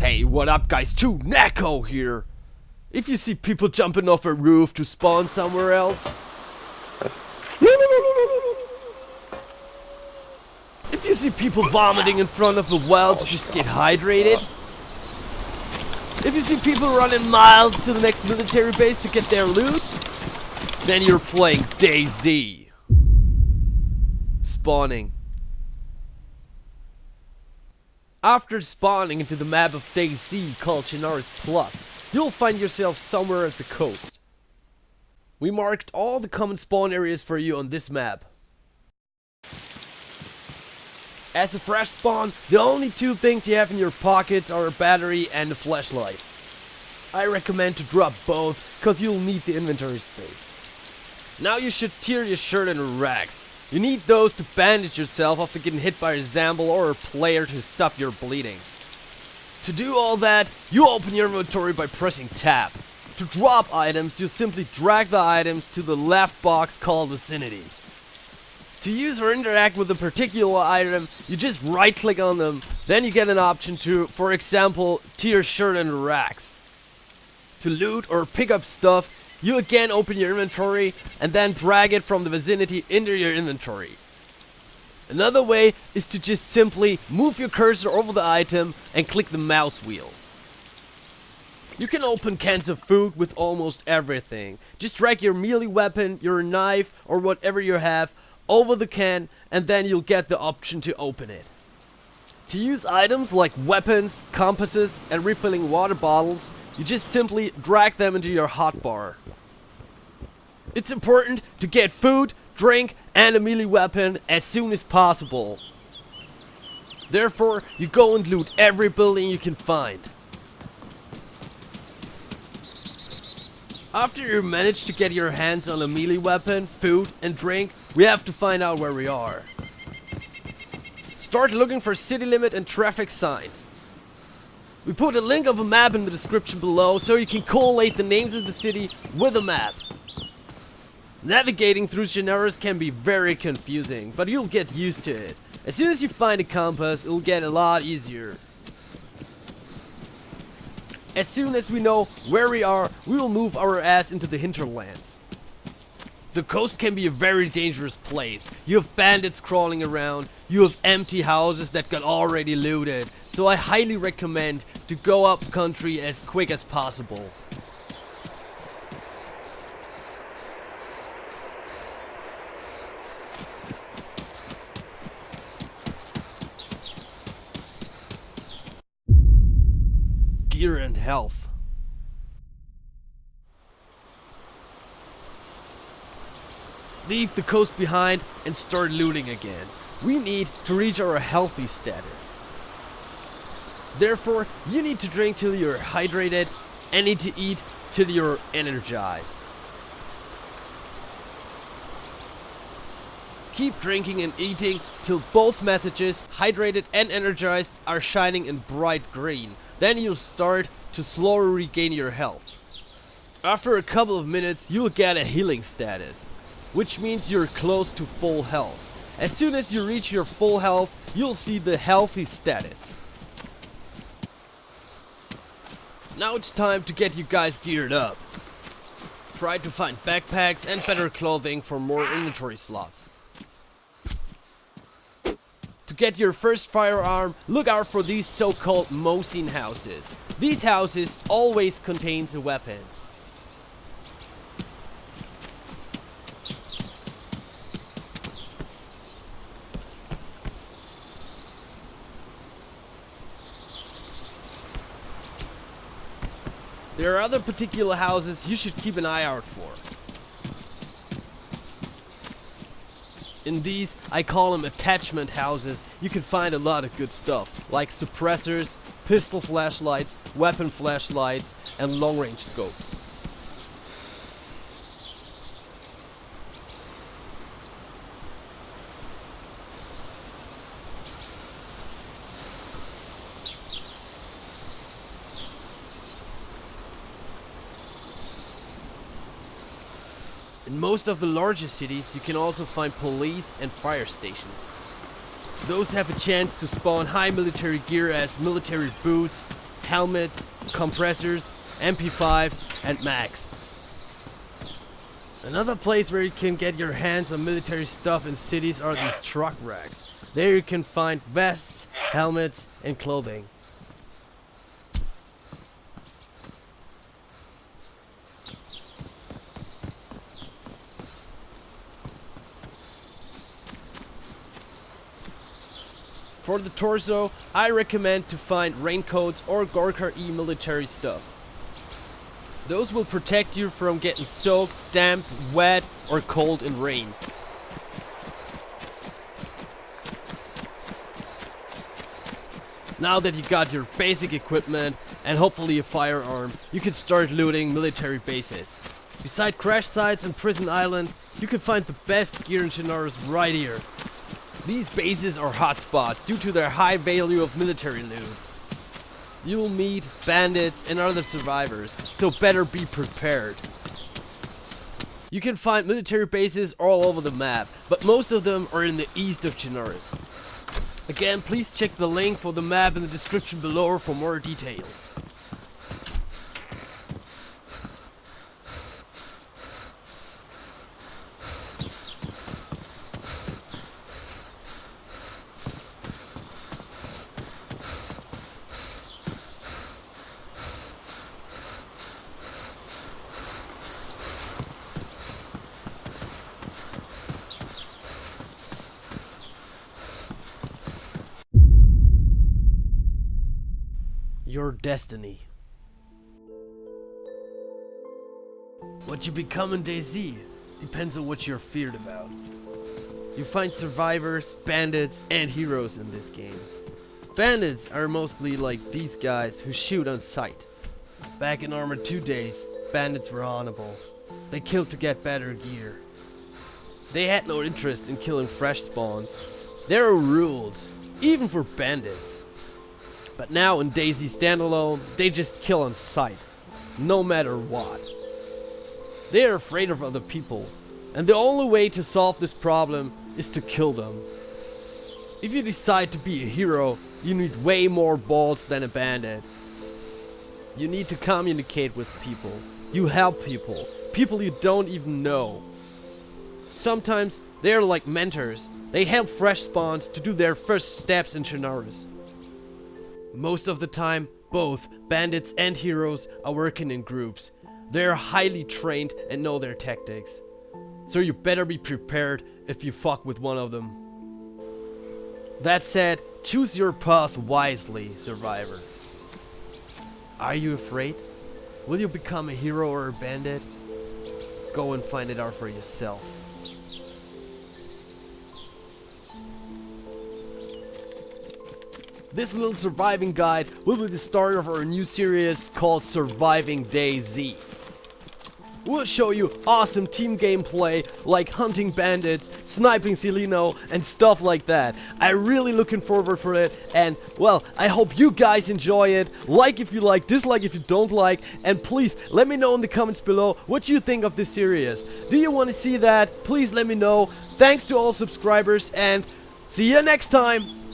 Hey, what up guys, Neko here. If you see people jumping off a roof to spawn somewhere else, if you see people vomiting in front of the well to just get hydrated, if you see people running miles to the next military base to get their loot, then you're playing DayZ. Spawning. After spawning into the map of DayZ called Chinaris Plus, you'll find yourself somewhere at the coast. We marked all the common spawn areas for you on this map. As a fresh spawn, the only two things you have in your pockets are a battery and a flashlight. I recommend to drop both, cause you'll need the inventory space. Now you should tear your shirt into rags. You need those to bandage yourself after getting hit by a Zamble or a player to stop your bleeding. To do all that, you open your inventory by pressing tab. To drop items, you simply drag the items to the left box called Vicinity. To use or interact with a particular item, you just right click on them, then you get an option to, for example, tear shirt into rags. To loot or pick up stuff, you again open your inventory and then drag it from the vicinity into your inventory. Another way is to just simply move your cursor over the item and click the mouse wheel. You can open cans of food with almost everything. Just drag your melee weapon, your knife or whatever you have over the can and then you'll get the option to open it. To use items like weapons, compasses and refilling water bottles, you just simply drag them into your hotbar. It's important to get food, drink and a melee weapon as soon as possible. Therefore, you go and loot every building you can find. After you manage to get your hands on a melee weapon, food and drink, we have to find out where we are. Start looking for city limit and traffic signs. We put a link of a map in the description below so you can collate the names of the city with a map. Navigating through Chinaris can be very confusing, but you'll get used to it. As soon as you find a compass, it'll get a lot easier. As soon as we know where we are, we will move our ass into the hinterlands. The coast can be a very dangerous place. You have bandits crawling around, you have empty houses that got already looted, so I highly recommend to go up country as quick as possible. Gear and health. Leave the coast behind and start looting again. We need to reach our healthy status. Therefore, you need to drink till you're hydrated and need to eat till you're energized. Keep drinking and eating till both messages, hydrated and energized, are shining in bright green. Then you'll start to slowly regain your health. After a couple of minutes, you'll get a healing status, which means you're close to full health. As soon as you reach your full health, you'll see the healthy status. Now it's time to get you guys geared up. Try to find backpacks and better clothing for more inventory slots. To get your first firearm, look out for these so-called Mosin houses. These houses always contains a weapon. There are other particular houses you should keep an eye out for. In these, I call them attachment houses, you can find a lot of good stuff, like suppressors, pistol flashlights, weapon flashlights, and long-range scopes. In most of the larger cities, you can also find police and fire stations. Those have a chance to spawn high military gear as military boots, helmets, compressors, MP5s, and mags. Another place where you can get your hands on military stuff in cities are these truck racks. There you can find vests, helmets, and clothing. For the torso, I recommend to find raincoats or Gorkha E military stuff. Those will protect you from getting soaked, damp, wet, or cold in rain. Now that you got your basic equipment and hopefully a firearm, you can start looting military bases. Beside crash sites and Prison Island, you can find the best gear in Chernarus right here. These bases are hotspots due to their high value of military loot. You'll meet bandits and other survivors, so better be prepared. You can find military bases all over the map, but most of them are in the east of Chernarus. Again, please check the link for the map in the description below for more details. Your destiny. What you become in DayZ depends on what you're feared about. You find survivors, bandits, and heroes in this game. Bandits are mostly like these guys who shoot on sight. Back in Armored 2 days, bandits were honorable. They killed to get better gear. They had no interest in killing fresh spawns. There are rules, even for bandits. But now in DayZ Standalone, they just kill on sight, no matter what. They are afraid of other people, and the only way to solve this problem is to kill them. If you decide to be a hero, you need way more balls than a bandit. You need to communicate with people. You help people, people you don't even know. Sometimes they are like mentors. They help fresh spawns to do their first steps in Chernarus. Most of the time, both bandits and heroes are working in groups. They are highly trained and know their tactics. So you better be prepared if you fuck with one of them. That said, choose your path wisely, survivor. Are you afraid? Will you become a hero or a bandit? Go and find it out for yourself. This little surviving guide will be the start of our new series called Zurviving DayZ. We'll show you awesome team gameplay like hunting bandits, sniping zeleno, and stuff like that. I'm really looking forward for it, and well, I hope you guys enjoy it. Like if you like, dislike if you don't like, and please let me know in the comments below what you think of this series. Do you want to see that? Please let me know. Thanks to all subscribers, and see you next time.